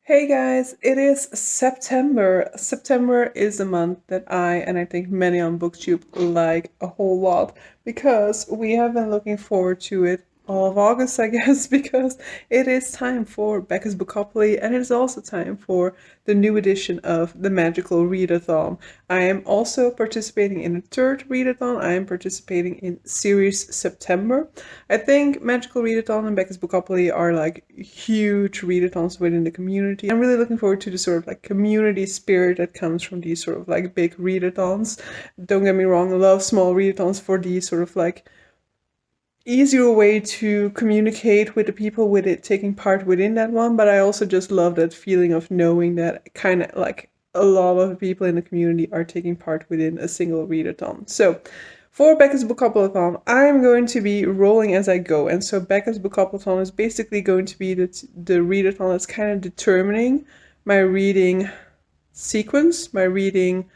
Hey guys, it is September. September is a month that I think many on BookTube like a whole lot because we have been looking forward to it all of August, I guess, because it is time for Becca's Bookopoly and it is also time for the new edition of the Magical Readathon. I am also participating in a third readathon. I am participating in Series September. I think Magical Readathon and Becca's Bookopoly are like huge readathons within the community. I'm really looking forward to the sort of like community spirit that comes from these sort of like big readathons. Don't get me wrong, I love small readathons for these sort of like easier way to communicate with the people with it taking part within that one, but I also just love that feeling of knowing that kind of like a lot of people in the community are taking part within a single readathon. So for Becca's Bookopoly-thon, I'm going to be rolling as I go, and so Becca's Bookopoly-thon is basically going to be the readathon that's kind of determining my reading sequence, my reading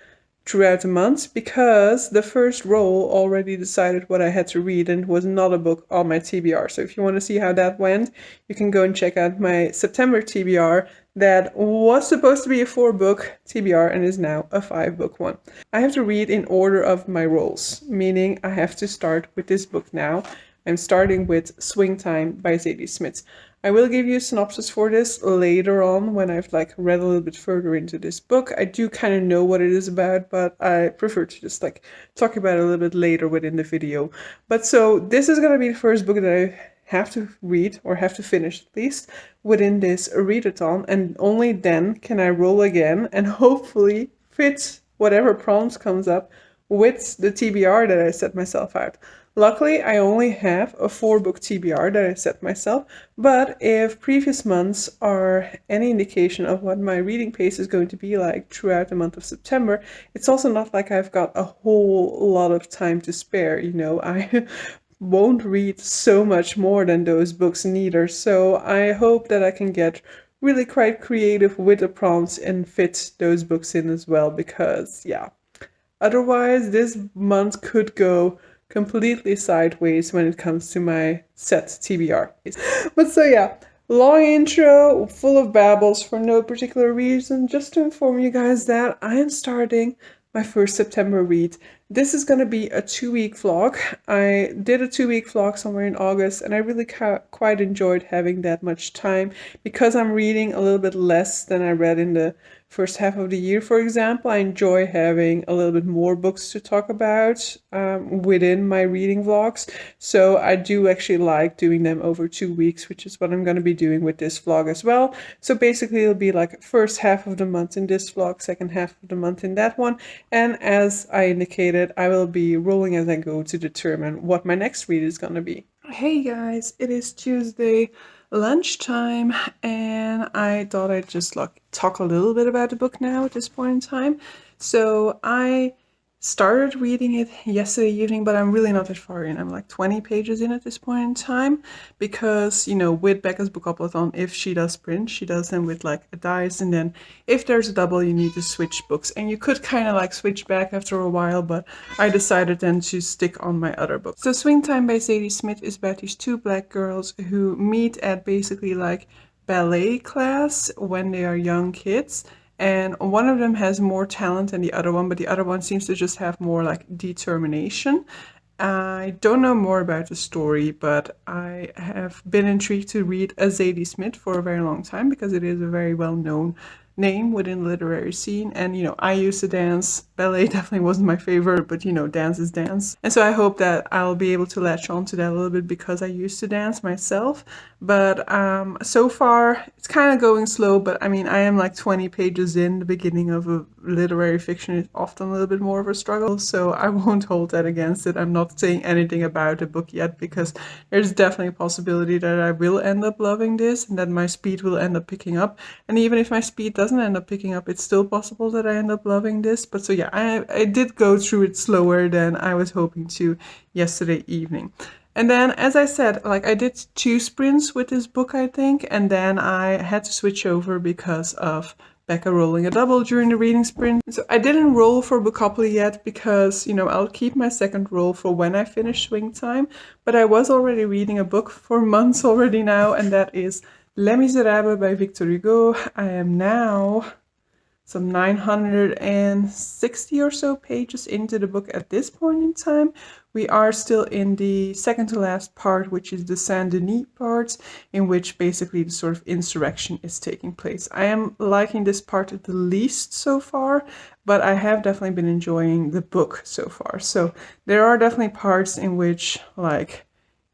throughout the month, because the first roll already decided what I had to read and it was not a book on my TBR. So if you want to see how that went, you can go and check out my September TBR that was supposed to be a 4-book TBR and is now a 5-book one. I have to read in order of my rolls, meaning I have to start with this book now. I'm starting with Swing Time by Zadie Smith. I will give you a synopsis for this later on when I've like read a little bit further into this book. I do kind of know what it is about, but I prefer to just like talk about it a little bit later within the video. But so this is going to be the first book that I have to read, or have to finish at least, within this readathon, and only then can I roll again and hopefully fit whatever prompts comes up with the TBR that I set myself out. Luckily, I only have a 4-book TBR that I set myself, but if previous months are any indication of what my reading pace is going to be like throughout the month of September, it's also not like I've got a whole lot of time to spare, you know. I won't read so much more than those books neither, so I hope that I can get really quite creative with the prompts and fit those books in as well, because yeah, otherwise this month could go completely sideways when it comes to my set TBR. But so yeah, long intro, full of babbles for no particular reason, just to inform you guys that I am starting my first September read. This is going to be a 2-week vlog. I did a 2-week vlog somewhere in August and I really quite enjoyed having that much time because I'm reading a little bit less than I read in the first half of the year, for example. I enjoy having a little bit more books to talk about within my reading vlogs. So I do actually like doing them over 2 weeks, which is what I'm going to be doing with this vlog as well. So basically it'll be like first half of the month in this vlog, second half of the month in that one. And as I indicated, I will be rolling as I go to determine what my next read is going to be. Hey guys, it is Tuesday lunchtime and I thought I'd just like talk a little bit about the book now at this point in time. So I started reading it yesterday evening, but I'm really not that far in. I'm like 20 pages in at this point in time because, you know, with Becca's Bookopoly-thon, if she does print, she does them with like a dice, and then if there's a double, you need to switch books, and you could kind of like switch back after a while, but I decided then to stick on my other book. So Swing Time by Zadie Smith is about these 2 black girls who meet at basically like ballet class when they are young kids. And one of them has more talent than the other one, but the other one seems to just have more like determination. I don't know more about the story, but I have been intrigued to read a Zadie Smith for a very long time because it is a very well-known name within the literary scene. And, you know, I used to dance. Ballet definitely wasn't my favorite, but, you know, dance is dance. And so I hope that I'll be able to latch on to that a little bit because I used to dance myself. But so far, it's kind of going slow, but I mean, I am like 20 pages in. The beginning of a literary fiction is often a little bit more of a struggle, so I won't hold that against it. I'm not saying anything about the book yet because there's definitely a possibility that I will end up loving this and that my speed will end up picking up. And even if my speed doesn't end up picking up, it's still possible that I end up loving this. But so yeah, I did go through it slower than I was hoping to yesterday evening. And then, as I said, like I did 2 sprints with this book, I think, and then I had to switch over because of Becca rolling a double during the reading sprint. So I didn't roll for Bookopoly yet because, you know, I'll keep my second roll for when I finish Swing Time, but I was already reading a book for months already now, and that is Les Miserables by Victor Hugo. I am now some 960 or so pages into the book at this point in time. We are still in the second to last part, which is the Saint-Denis part, in which basically the sort of insurrection is taking place. I am liking this part the least so far, but I have definitely been enjoying the book so far. So there are definitely parts in which, like,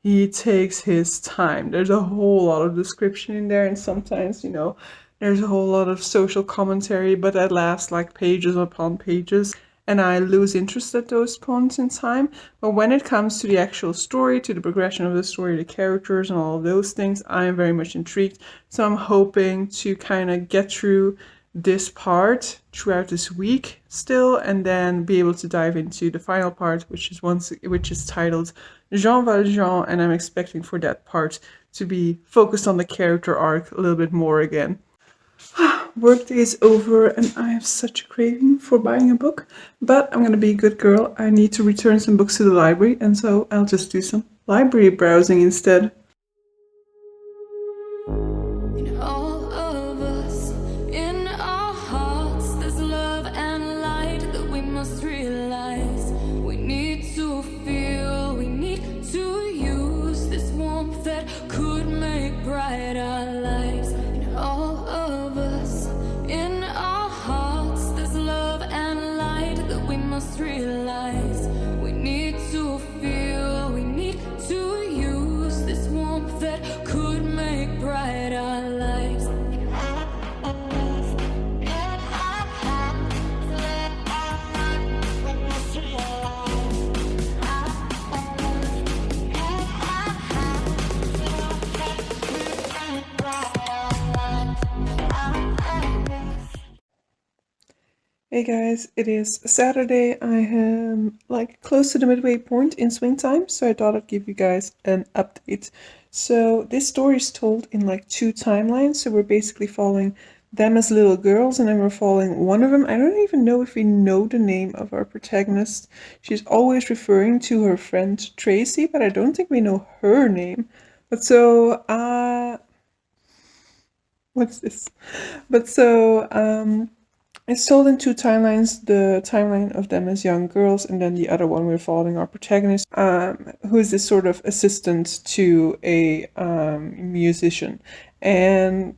he takes his time. There's a whole lot of description in there, and sometimes, there's a whole lot of social commentary, but that lasts like pages upon pages, and I lose interest at those points in time. But when it comes to the actual story, to the progression of the story, the characters, and all of those things, I am very much intrigued. So I'm hoping to kind of get through this part throughout this week still, and then be able to dive into the final part, which is titled Jean Valjean, and I'm expecting for that part to be focused on the character arc a little bit more again. Workday is over and I have such a craving for buying a book, but I'm gonna be a good girl. I need to return some books to the library, and so I'll just do some library browsing instead. In all of us, in our hearts, there's love and light that we must realize. We need to feel, we need to use this warmth that could make bright our lives. In all of us, in our hearts, there's love and light that we must realize. We need to feel, we need to use this warmth that could make bright our lives. Hey guys, it is Saturday. I am like close to the midway point in swing time, so I thought I'd give you guys an update. So this story is told in like 2 timelines, so we're basically following them as little girls, and then we're following one of them. I don't even know if we know the name of our protagonist. She's always referring to her friend Tracy, but I don't think we know her name. But so, what's this? But so, it's told in 2 timelines, the timeline of them as young girls, and then the other one we're following our protagonist, who is this sort of assistant to a musician. And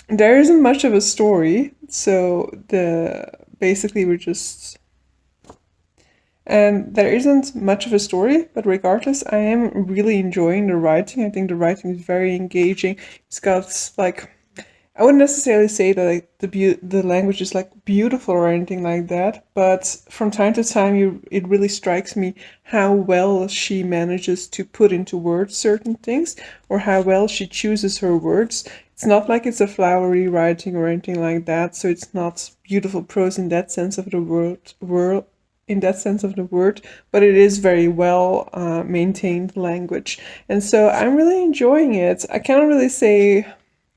there isn't much of a story, so basically we're just... And there isn't much of a story, but regardless, I am really enjoying the writing. I think the writing is very engaging. It's got like... I wouldn't necessarily say that like the language is like beautiful or anything like that, but from time to time it really strikes me how well she manages to put into words certain things, or how well she chooses her words. It's not like it's a flowery writing or anything like that, so it's not beautiful prose in that sense of the word, but it is very well maintained language, and so I'm really enjoying it. I cannot really say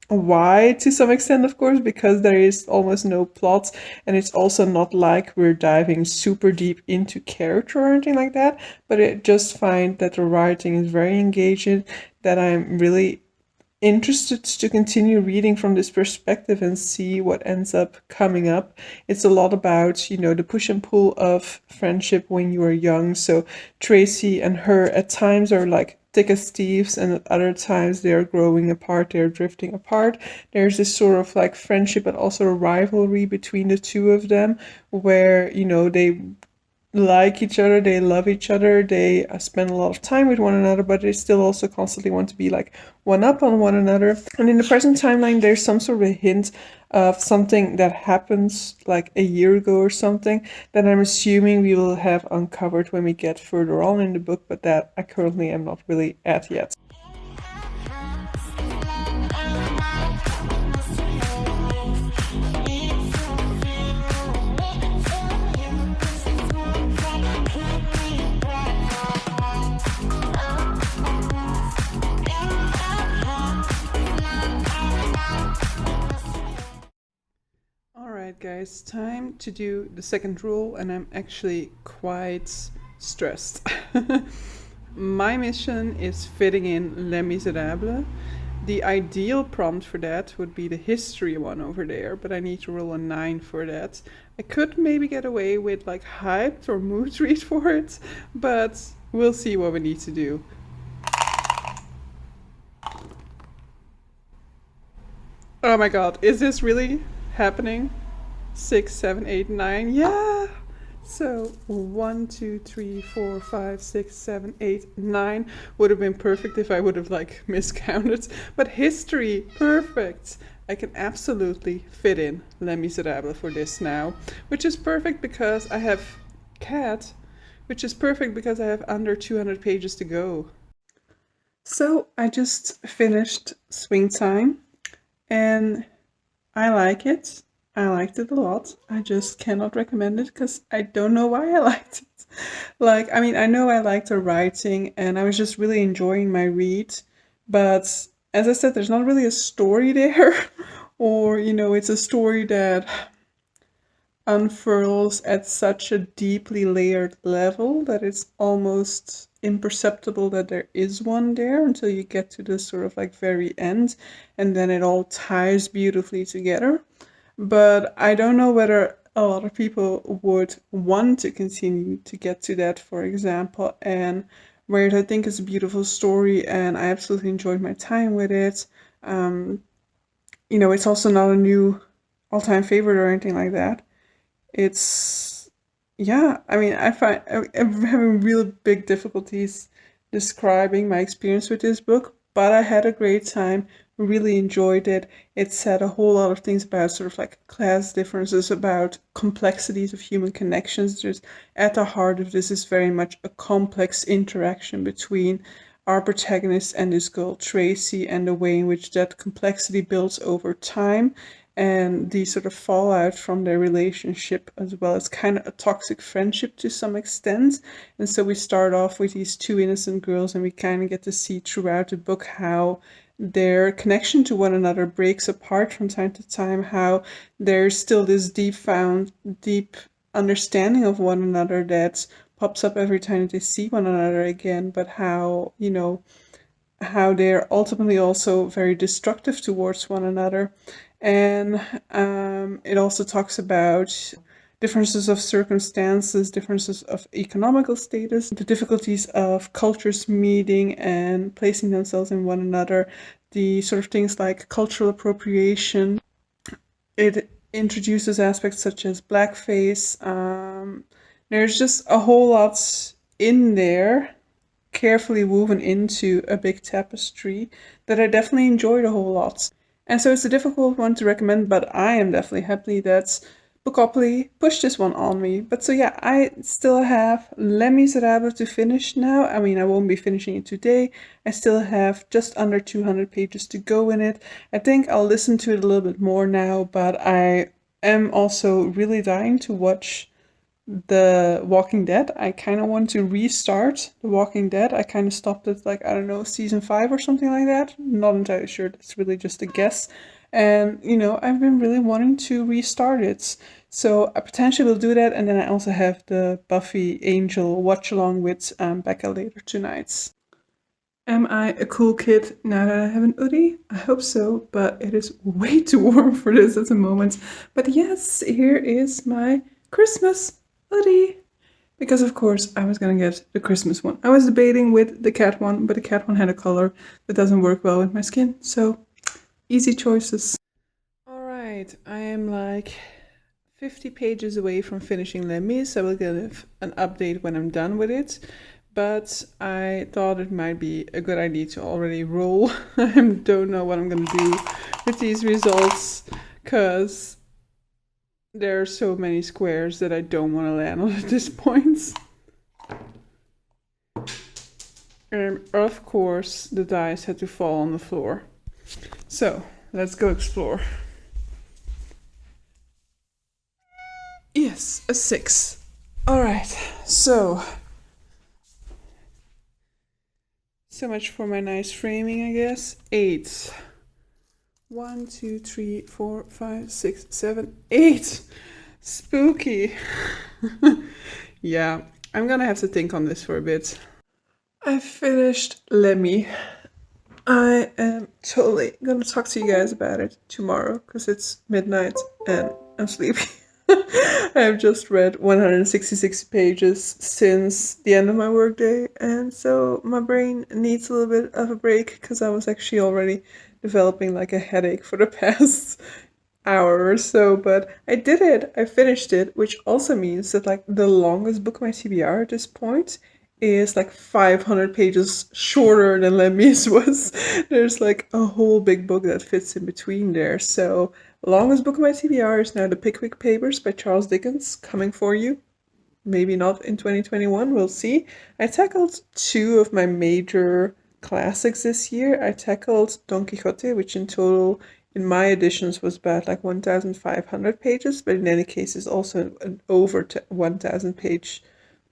why, to some extent, of course, because there is almost no plot, and it's also not like we're diving super deep into character or anything like that, but I just find that the writing is very engaging, that I'm really interested to continue reading from this perspective and see what ends up coming up. It's a lot about, the push and pull of friendship when you are young. So Tracy and her at times are like thick as thieves, and at other times they are growing apart, they're drifting apart. There's this sort of like friendship but also a rivalry between the two of them, where they like each other, they love each other, they spend a lot of time with one another, but they still also constantly want to be like one up on one another. And in the present timeline, there's some sort of a hint of something that happens like a year ago or something that I'm assuming we will have uncovered when we get further on in the book, but that I currently am not really at yet. Alright guys, time to do the second rule, and I'm actually quite stressed. My mission is fitting in Les Miserables, The ideal prompt for that would be the history one over there, but I need to roll a 9 for that. I could maybe get away with like hyped or mood read for it, but we'll see what we need to do. Oh my god, is this really happening? 6, 7, 8, 9, yeah! So 1, 2, 3, 4, 5, 6, 7, 8, 9 would have been perfect if I would have like miscounted. But history, perfect. I can absolutely fit in Les Miserables for this now, which is perfect because I have cat, which is perfect because I have under 200 pages to go. So I just finished Swing Time and I like it. I liked it a lot. I just cannot recommend it because I don't know why I liked it. Like, I mean, I know I liked the writing and I was just really enjoying my read. But as I said, there's not really a story there. Or, you know, it's a story that unfurls at such a deeply layered level that it's almost imperceptible that there is one there until you get to the sort of like very end. And then it all ties beautifully together. But I don't know whether a lot of people would want to continue to get to that, for example. And whereas I think it's a beautiful story and I absolutely enjoyed my time with it. You know, it's also not a new all-time favorite or anything like that. It's, yeah, I mean, I'm having real big difficulties describing my experience with this book, but I had a great time. Really enjoyed it. It said a whole lot of things about sort of like class differences, about complexities of human connections. Just at the heart of this is very much a complex interaction between our protagonist and this girl Tracy, and the way in which that complexity builds over time and the sort of fallout from their relationship, as well as kind of a toxic friendship to some extent. And so we start off with these two innocent girls and we kind of get to see throughout the book how their connection to one another breaks apart from time to time, how there's still this deep understanding of one another that pops up every time they see one another again, but how, you know, how they're ultimately also very destructive towards one another. And it also talks about differences of circumstances, differences of economical status, the difficulties of cultures meeting and placing themselves in one another, the sort of things like cultural appropriation. It introduces aspects such as blackface. There's just a whole lot in there, carefully woven into a big tapestry, that I definitely enjoyed a whole lot. And so it's a difficult one to recommend, but I am definitely happy that Bookopoly pushed this one on me. But so yeah, I still have Les Miserables to finish now. I mean, I won't be finishing it today. I still have just under 200 pages to go in it. I think I'll listen to it a little bit more now, but I am also really dying to watch The Walking Dead. I kind of want to restart The Walking Dead. I kind of stopped at like, I don't know, season 5 or something like that. Not entirely sure. That's really just a guess. And, you know, I've been really wanting to restart it. So I potentially will do that. And then I also have the Buffy Angel watch along with Becca later tonight. Am I a cool kid now that I have an hoodie? I hope so, but it is way too warm for this at the moment. But yes, here is my Christmas hoodie. Because of course I was gonna get the Christmas one. I was debating with the cat one, but the cat one had a color that doesn't work well with my skin. So easy choices. Alright, I am like 50 pages away from finishing Les Mis. I will give an update when I'm done with it. But I thought it might be a good idea to already roll. I don't know what I'm gonna do with these results, because there are so many squares that I don't want to land on at this point. And of course, the dice had to fall on the floor. So, let's go explore. Yes, a 6. Alright, so much for my nice framing, I guess. 8. 1, 2, 3, 4, 5, 6, 7, 8. Spooky. Yeah, I'm gonna have to think on this for a bit. I finished Les Mis. I am totally gonna talk to you guys about it tomorrow because it's midnight and I'm sleepy. I have just read 166 pages since the end of my workday, and so my brain needs a little bit of a break because I was actually already developing like a headache for the past hour or so. But I did it, I finished it, which also means that like the longest book on my TBR at this point is like 500 pages shorter than Les Mis was. There's like a whole big book that fits in between there. So, longest book of my TBR is now The Pickwick Papers by Charles Dickens, coming for you. Maybe not in 2021, we'll see. I tackled two of my major classics this year. I tackled Don Quixote, which in total in my editions was about like 1,500 pages, but in any case is also an over 1,000 page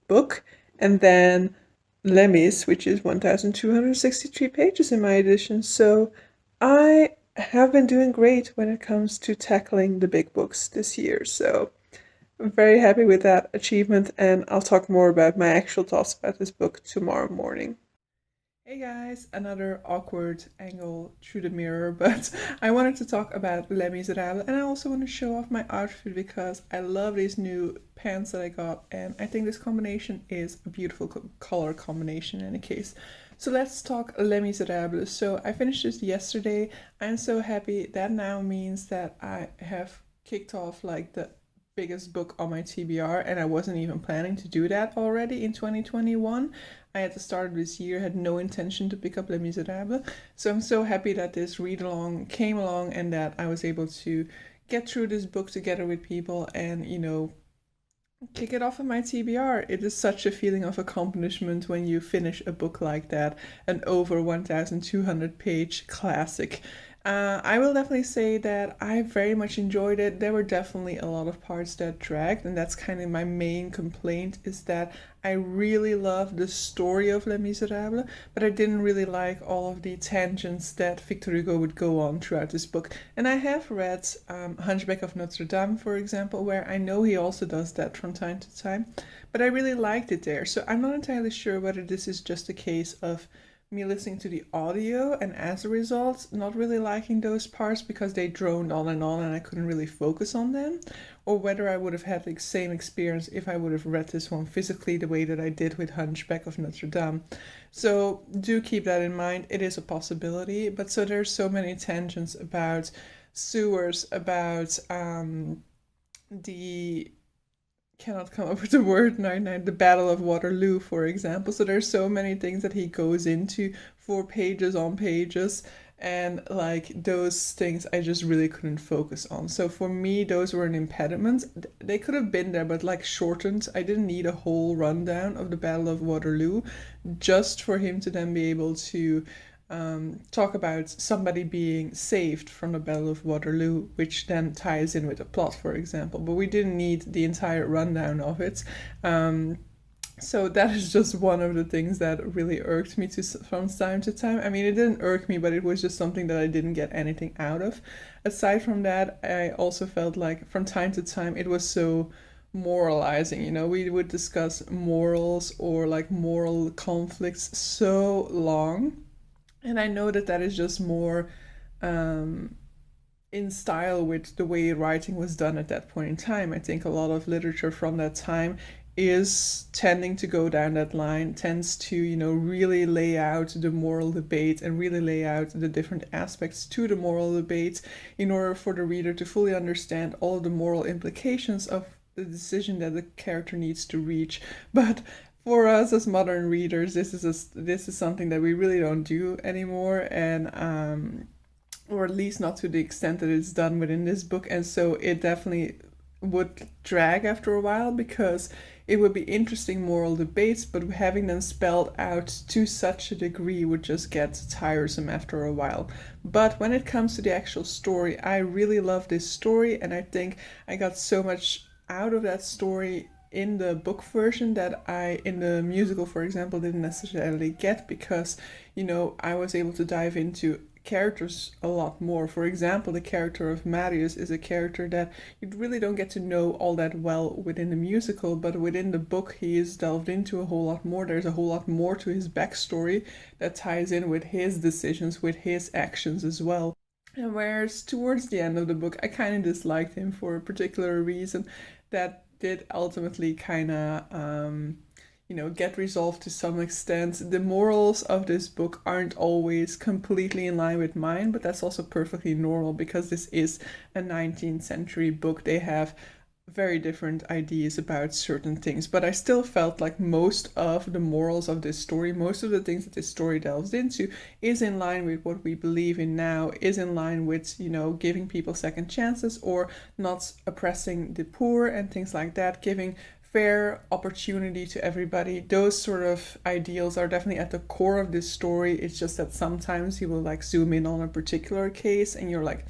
book. And then Les Mis, which is 1,263 pages in my edition. So I have been doing great when it comes to tackling the big books this year. So I'm very happy with that achievement, and I'll talk more about my actual thoughts about this book tomorrow morning. Hey guys, another awkward angle through the mirror, but I wanted to talk about Les Miserables, and I also want to show off my outfit because I love these new pants that I got, and I think this combination is a beautiful color combination in any case. So let's talk Les Miserables. So I finished this yesterday. I'm so happy. That now means that I have kicked off like the biggest book on my TBR, and I wasn't even planning to do that already in 2021. I at the start of this year had no intention to pick up Les Miserables, so I'm so happy that this read along came along and that I was able to get through this book together with people and, kick it off of my TBR. It is such a feeling of accomplishment when you finish a book like that, an over 1,200 page classic. I will definitely say that I very much enjoyed it. There were definitely a lot of parts that dragged, and that's kind of my main complaint is that I really love the story of Les Miserables, but I didn't really like all of the tangents that Victor Hugo would go on throughout this book. And I have read Hunchback of Notre Dame, for example, where I know he also does that from time to time, but I really liked it there. So I'm not entirely sure whether this is just a case of me listening to the audio and as a result not really liking those parts because they droned on and I couldn't really focus on them, or whether I would have had the same experience if I would have read this one physically the way that I did with Hunchback of Notre Dame. So do keep that in mind. It is a possibility, but so there's so many tangents about sewers, about the cannot come up with the word now, the Battle of Waterloo, for example. So there's so many things that he goes into for pages on pages, and like those things I just really couldn't focus on. So for me, those were an impediment. They could have been there, but like shortened. I didn't need a whole rundown of the Battle of Waterloo just for him to then be able to talk about somebody being saved from the Battle of Waterloo, which then ties in with the plot, for example. But we didn't need the entire rundown of it. So that is just one of the things that really irked me from time to time. I mean, it didn't irk me, but it was just something that I didn't get anything out of. Aside from that, I also felt like from time to time it was so moralizing. We would discuss morals or like moral conflicts so long. And I know that that is just more in style with the way writing was done at that point in time. I think a lot of literature from that time is tending to go down that line, tends to, really lay out the moral debate and really lay out the different aspects to the moral debate in order for the reader to fully understand all of the moral implications of the decision that the character needs to reach. But for us as modern readers, this is something that we really don't do anymore, and or at least not to the extent that it's done within this book. And so it definitely would drag after a while because it would be interesting moral debates, but having them spelled out to such a degree would just get tiresome after a while. But when it comes to the actual story, I really love this story, and I think I got so much out of that story in the book version that I, in the musical, for example, didn't necessarily get because, I was able to dive into characters a lot more. For example, the character of Marius is a character that you really don't get to know all that well within the musical, but within the book he is delved into a whole lot more. There's a whole lot more to his backstory that ties in with his decisions, with his actions as well. And whereas towards the end of the book I kind of disliked him for a particular reason that did ultimately kind of get resolved to some extent. The morals of this book aren't always completely in line with mine, but that's also perfectly normal because this is a 19th century book. They have very different ideas about certain things, but I still felt like most of the morals of this story, most of the things that this story delves into, is in line with what we believe in now, is in line with, giving people second chances or not oppressing the poor and things like that, giving fair opportunity to everybody. Those sort of ideals are definitely at the core of this story. It's just that sometimes he will like zoom in on a particular case and you're like,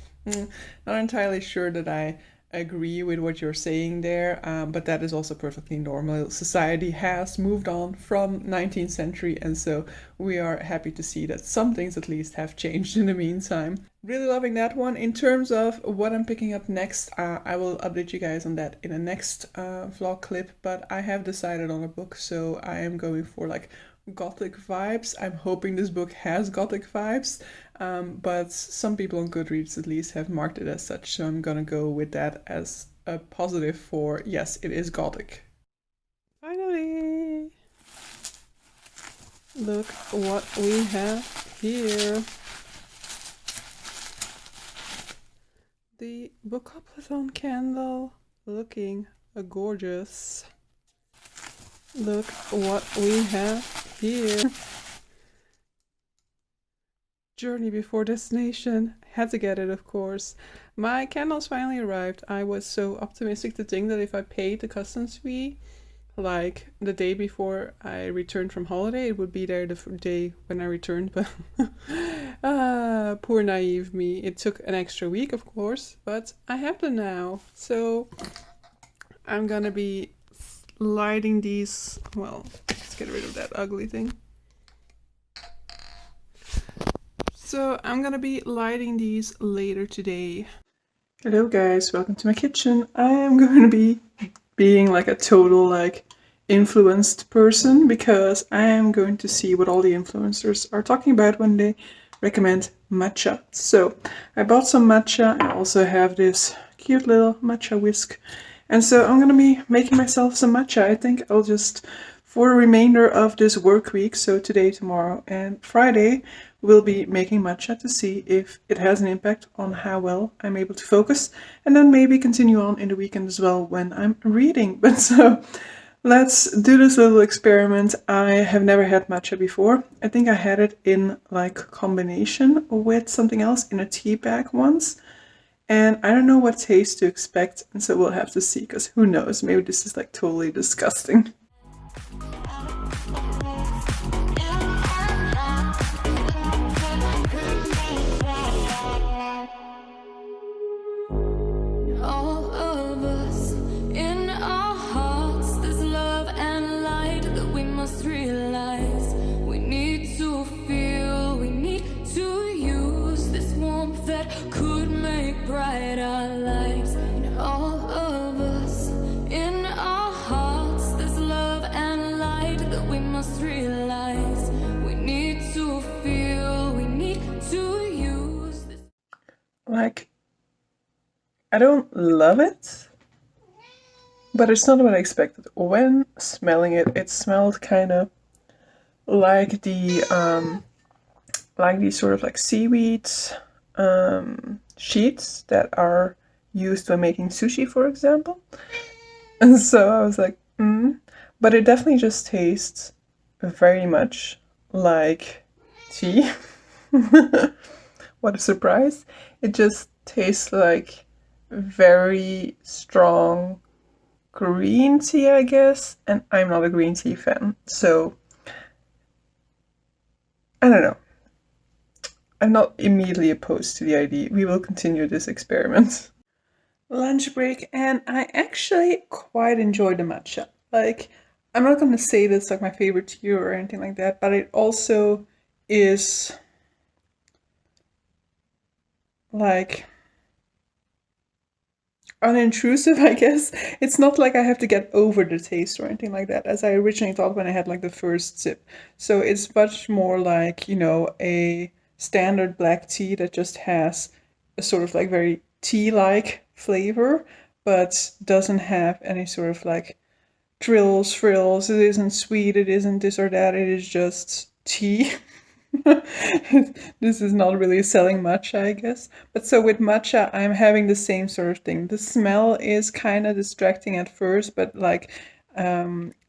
not entirely sure that I agree with what you're saying there, but that is also perfectly normal. Society has moved on from 19th century, and so we are happy to see that some things at least have changed in the meantime. Really loving that one. In terms of what I'm picking up next, I will update you guys on that in a next vlog clip, but I have decided on a book, so I am going for like gothic vibes. I'm hoping this book has gothic vibes, but some people on Goodreads at least have marked it as such, so I'm gonna go with that as a positive for yes, it is gothic. Finally! Look what we have here. The Bookathon candle, looking gorgeous. Look what we have here. Journey before destination. Had to get it, of course. My candles finally arrived. I was so optimistic to think that if I paid the customs fee, like the day before I returned from holiday, it would be there the day when I returned, but poor naive me. It took an extra week, of course, but I have them now. So I'm gonna be lighting these. Well, let's get rid of that ugly thing. So I'm gonna be lighting these later today. Hello guys, welcome to my kitchen. I am going to be being like a total like influenced person because I am going to see what all the influencers are talking about when they recommend matcha. So I bought some matcha. I also have this cute little matcha whisk. And so I'm going to be making myself some matcha. I think I'll just, for the remainder of this work week, so today, tomorrow, and Friday, we'll be making matcha to see if it has an impact on how well I'm able to focus. And then maybe continue on in the weekend as well when I'm reading. But so let's do this little experiment. I have never had matcha before. I think I had it in like combination with something else in a tea bag once. And I don't know what taste to expect, and so we'll have to see, because who knows, maybe this is like totally disgusting. All of us, in our hearts, there's love and light that we must realize. We need to feel, we need to use this warmth that could make bright our lives. And all of us, in our hearts, there's love and light that we must realize. We need to feel, we need to use this. Like, I don't love it, but it's not what I expected. When smelling it, it smelled kind of like these sort of like seaweed sheets that are used when making sushi, for example. And so I was like, but it definitely just tastes very much like tea. What a surprise. It just tastes like very strong green tea, I guess, and I'm not a green tea fan, so I don't know. I'm not immediately opposed to the idea. We will continue this experiment. Lunch break, and I actually quite enjoy the matcha. Like, I'm not going to say that's like my favorite tea or anything like that, but it also is like unintrusive, I guess. It's not like I have to get over the taste or anything like that, as I originally thought when I had like the first sip. So it's much more like, you know, a standard black tea that just has a sort of like very tea-like flavor, but doesn't have any sort of like frills. It isn't sweet, it isn't this or that, it is just tea. This is not really selling matcha, I guess. But so with matcha, I'm having the same sort of thing. The smell is kind of distracting at first, but like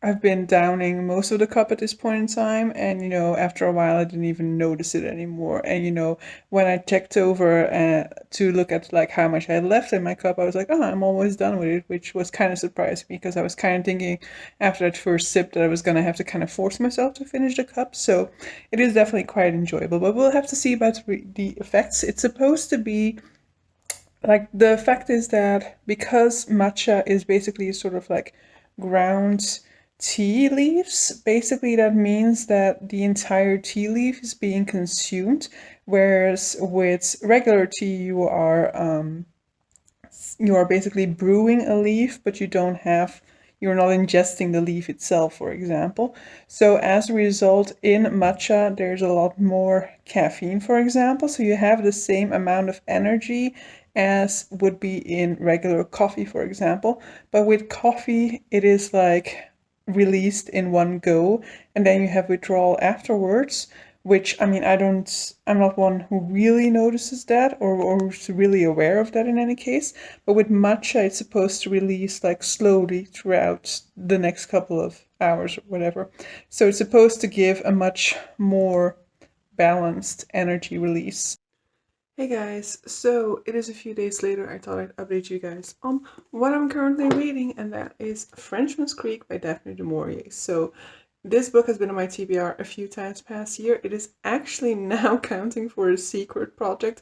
I've been downing most of the cup at this point in time, and you know, after a while, I didn't even notice it anymore. And you know, when I checked over to look at like how much I had left in my cup, I was like, oh, I'm almost done with it, which was kind of surprising me because I was kind of thinking after that first sip that I was gonna have to kind of force myself to finish the cup. So it is definitely quite enjoyable, but we'll have to see about the effects. It's supposed to be like the fact is that because matcha is basically sort of like ground tea leaves, basically that means that the entire tea leaf is being consumed, whereas with regular tea you are basically brewing a leaf, but you're not ingesting the leaf itself, for example. So as a result, in matcha, there's a lot more caffeine, for example. So you have the same amount of energy as would be in regular coffee, for example. But with coffee, it is like released in one go, and then you have withdrawal afterwards, which I mean, I'm not one who really notices that or who's really aware of that in any case. But with matcha, it's supposed to release like slowly throughout the next couple of hours or whatever. So it's supposed to give a much more balanced energy release. Hey guys, so it is a few days later. I thought I'd update you guys on what I'm currently reading, and that is Frenchman's Creek by Daphne du Maurier. So this book has been on my TBR a few times past year. It is actually now counting for a secret project,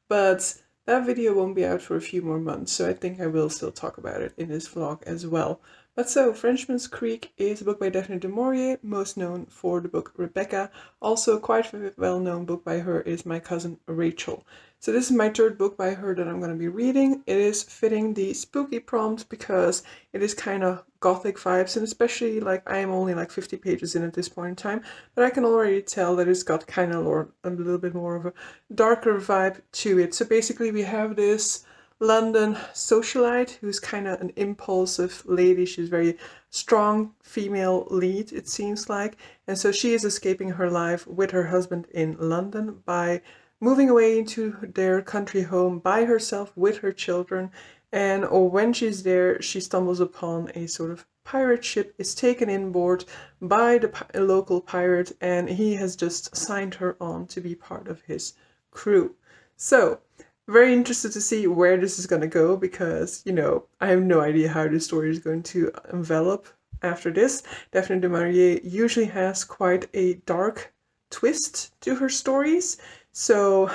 but that video won't be out for a few more months, so I think I will still talk about it in this vlog as well. But so, Frenchman's Creek is a book by Daphne du Maurier, most known for the book Rebecca. Also, quite a well-known book by her is My Cousin Rachel. So this is my third book by her that I'm going to be reading. It is fitting the spooky prompt because it is kind of gothic vibes, and especially like I am only like 50 pages in at this point in time, but I can already tell that it's got kind of a little bit more of a darker vibe to it. So basically we have this London socialite who's kind of an impulsive lady. She's very strong female lead, it seems like, and so she is escaping her life with her husband in London by moving away into their country home by herself with her children. And when she's there, she stumbles upon a sort of pirate ship, is taken in board by the local pirate, and he has just signed her on to be part of his crew. So very interested to see where this is going to go, because, you know, I have no idea how this story is going to envelop after this. Daphne du Maurier usually has quite a dark twist to her stories. So,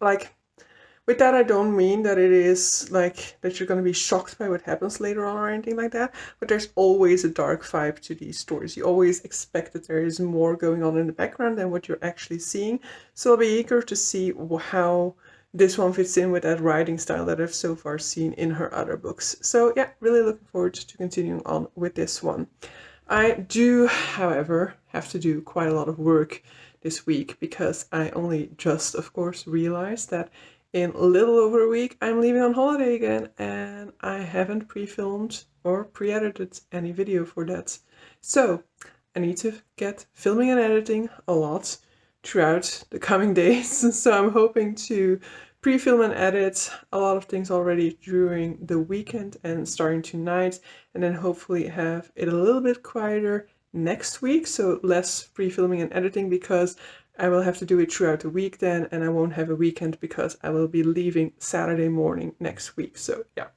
like, with that, I don't mean that it is like that you're going to be shocked by what happens later on or anything like that, but there's always a dark vibe to these stories. You always expect that there is more going on in the background than what you're actually seeing. So I'll be eager to see how this one fits in with that writing style that I've so far seen in her other books. So yeah, really looking forward to continuing on with this one. I do, however, have to do quite a lot of work this week because I only just, of course, realized that in a little over a week I'm leaving on holiday again, and I haven't pre-filmed or pre-edited any video for that. So I need to get filming and editing a lot throughout the coming days. So I'm hoping to pre-film and edit a lot of things already during the weekend and starting tonight, and then hopefully have it a little bit quieter next week, so less pre-filming and editing, because I will have to do it throughout the week then, and I won't have a weekend because I will be leaving Saturday morning next week. So yeah,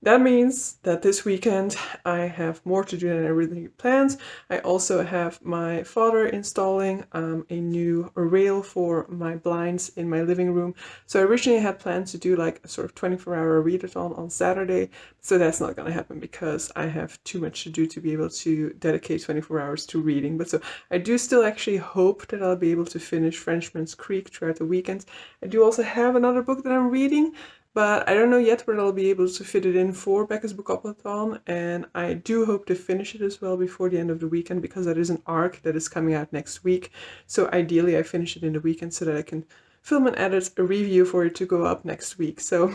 That means that this weekend I have more to do than I originally planned. I also have my father installing a new rail for my blinds in my living room. So I originally had planned to do like a sort of 24-hour readathon on Saturday. So that's not going to happen because I have too much to do to be able to dedicate 24 hours to reading. But so I do still actually hope that I'll be able to finish Frenchman's Creek throughout the weekend. I do also have another book that I'm reading, but I don't know yet whether I'll be able to fit it in for Becca's Bookathon, and I do hope to finish it as well before the end of the weekend because that is an arc that is coming out next week. So ideally I finish it in the weekend so that I can film and edit a review for it to go up next week. So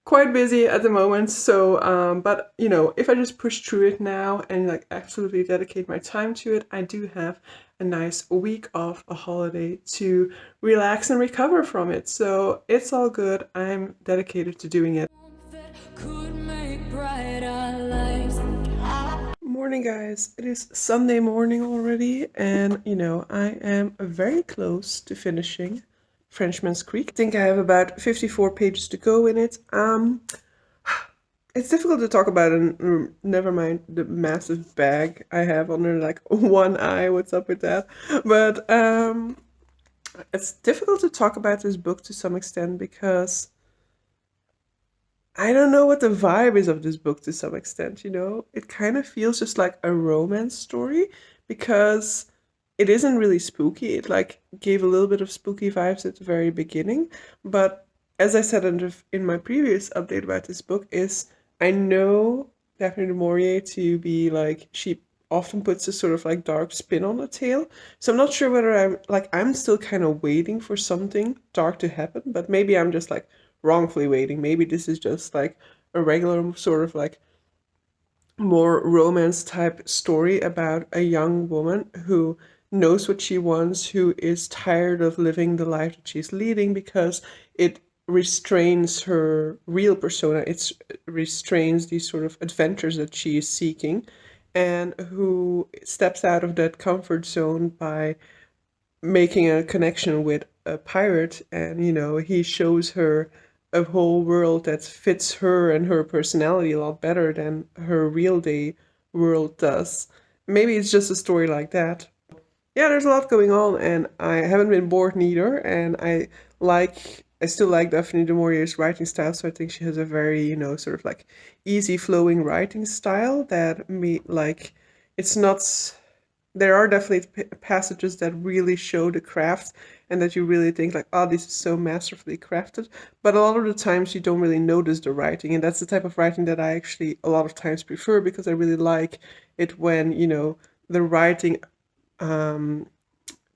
quite busy at the moment. So, but you know, if I just push through it now and like absolutely dedicate my time to it, I do have a nice week of a holiday to relax and recover from it. So it's all good. I'm dedicated to doing it. Morning, guys. It is Sunday morning already, and you know, I am very close to finishing Frenchman's Creek. I think I have about 54 pages to go in it. It's difficult to talk about, and never mind the massive bag I have under like one eye. What's up with that? But it's difficult to talk about this book to some extent because I don't know what the vibe is of this book to some extent, you know? It kind of feels just like a romance story because it isn't really spooky. It like gave a little bit of spooky vibes at the very beginning, but as I said in my previous update about this book is I know Daphne du Maurier to be like she often puts a sort of like dark spin on the tale. So I'm not sure whether I'm still kind of waiting for something dark to happen, but maybe I'm just like wrongfully waiting. Maybe this is just like a regular sort of like more romance type story about a young woman who knows what she wants, who is tired of living the life that she's leading because it restrains her real persona. It restrains these sort of adventures that she is seeking, and who steps out of that comfort zone by making a connection with a pirate. And you know, he shows her a whole world that fits her and her personality a lot better than her real day world does. Maybe it's just a story like that. Yeah, there's a lot going on, and I haven't been bored neither. And I still like Daphne du Maurier's writing style. So I think she has a very, you know, sort of like easy flowing writing style that me like. It's not. There are definitely passages that really show the craft and that you really think like, oh, this is so masterfully crafted. But a lot of the times you don't really notice the writing, and that's the type of writing that I actually a lot of times prefer because I really like it when, you know, the writing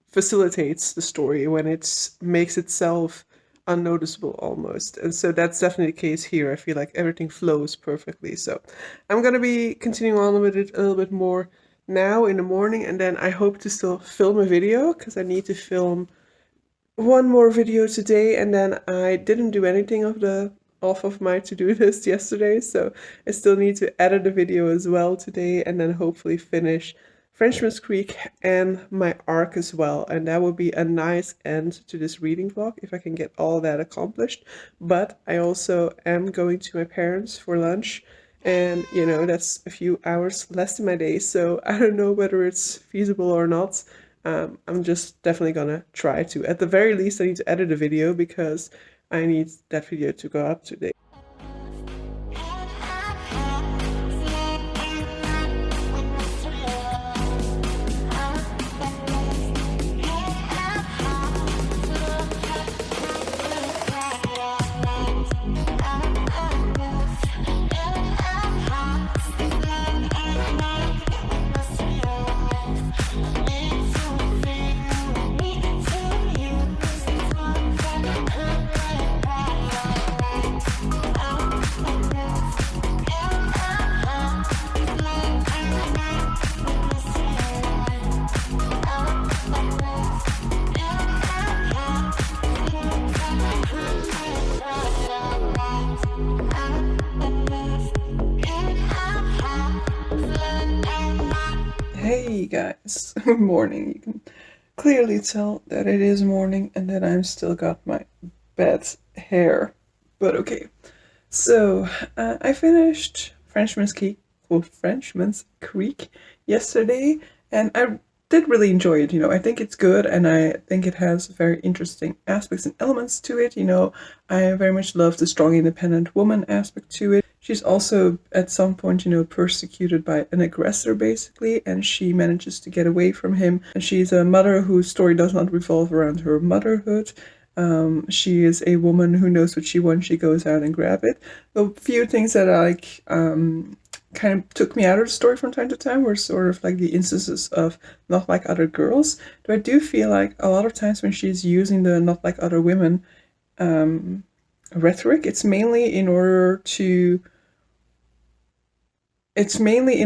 facilitates the story, when it makes itself unnoticeable almost. And so that's definitely the case here. I feel like everything flows perfectly. So I'm going to be continuing on with it a little bit more now in the morning, and then I hope to still film a video because I need to film one more video today, and then I didn't do anything off of my to-do list yesterday, so I still need to edit a video as well today, and then hopefully finish Frenchman's Creek and my arc as well. And that would be a nice end to this reading vlog if I can get all that accomplished. But I also am going to my parents for lunch, and you know, that's a few hours less in my day, so I don't know whether it's feasible or not. I'm just definitely gonna try to. At the very least, I need to edit a video because I need that video to go up today. Hey guys, morning. You can clearly tell that it is morning and that I'm still got my bad hair, but okay. So, I finished Frenchman's Creek yesterday, and I did really enjoy it. I think it's good, and I think it has very interesting aspects and elements to it. I very much love the strong, independent woman aspect to it. She's also at some point, persecuted by an aggressor, basically, and she manages to get away from him. And she's a mother whose story does not revolve around her motherhood. She is a woman who knows what she wants. She goes out and grab it. The few things that I kind of took me out of the story from time to time were sort of like the instances of not like other girls. But I do feel like a lot of times when she's using the not like other women rhetoric, it's mainly in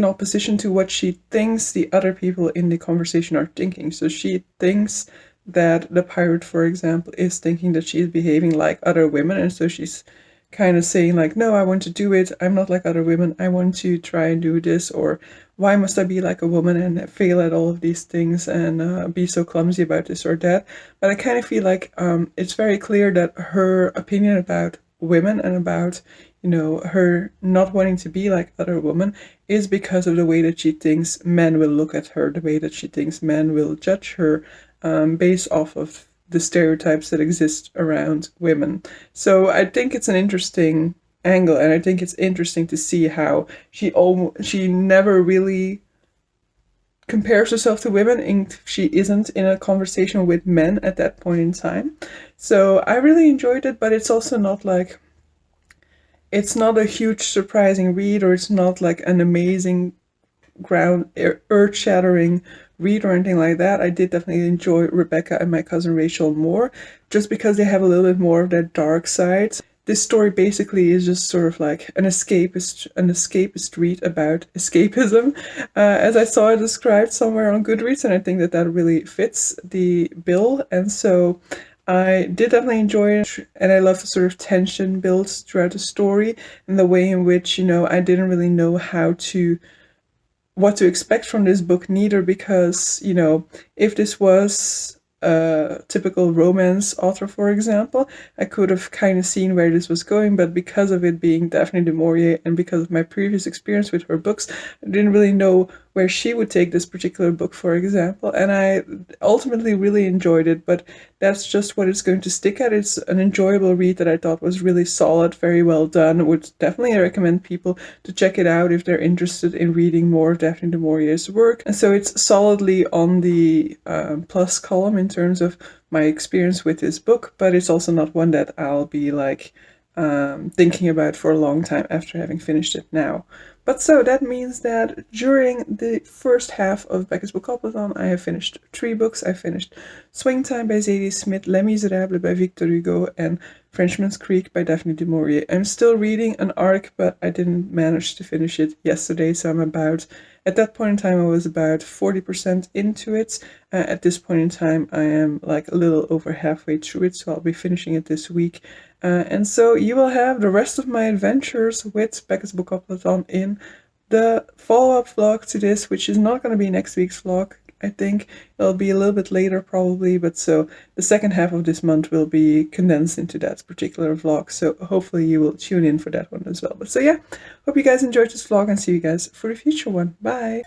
opposition to what she thinks the other people in the conversation are thinking. So she thinks that the pirate, for example, is thinking that she's behaving like other women, and so she's kind of saying like, no, I want to do it, I'm not like other women, I want to try and do this, or why must I be like a woman and fail at all of these things and be so clumsy about this or that. But I kind of feel like it's very clear that her opinion about women and about her not wanting to be like other women is because of the way that she thinks men will look at her, the way that she thinks men will judge her, based off of the stereotypes that exist around women. So I think it's an interesting angle, and I think it's interesting to see how she never really compares herself to women, and she isn't in a conversation with men at that point in time. So I really enjoyed it, but it's also not like, it's not a huge surprising read, or it's not like an amazing earth-shattering read or anything like that. I did definitely enjoy Rebecca and My Cousin Rachel more, just because they have a little bit more of that dark side. This story basically is just sort of like an escapist read about escapism, as I saw it described somewhere on Goodreads, and I think that really fits the bill. And so I did definitely enjoy it, and I love the sort of tension built throughout the story, and the way in which, I didn't really know what to expect from this book neither, because, if this was a typical romance author, for example, I could have kind of seen where this was going, but because of it being Daphne du Maurier and because of my previous experience with her books, I didn't really know where she would take this particular book, for example, and I ultimately really enjoyed it, but that's just what it's going to stick at. It's an enjoyable read that I thought was really solid, very well done. Would definitely recommend people to check it out if they're interested in reading more of Daphne du Maurier's work. And so it's solidly on the plus column in terms of my experience with this book, but it's also not one that I'll be like thinking about for a long time after having finished it now. But so that means that during the first half of Becca's Bookathon, I have finished 3 books. I finished Swing Time by Zadie Smith, Les Miserables by Victor Hugo, and Frenchman's Creek by Daphne du Maurier. I'm still reading an arc, but I didn't manage to finish it yesterday, so at that point in time, I was about 40% into it. At this point in time, I am like a little over halfway through it, so I'll be finishing it this week. And so you will have the rest of my adventures with Becca's Bookathon in the follow-up vlog to this, which is not going to be next week's vlog. I think it'll be a little bit later probably, but so the second half of this month will be condensed into that particular vlog, so hopefully you will tune in for that one as well. But so yeah, hope you guys enjoyed this vlog, and see you guys for the future one. Bye!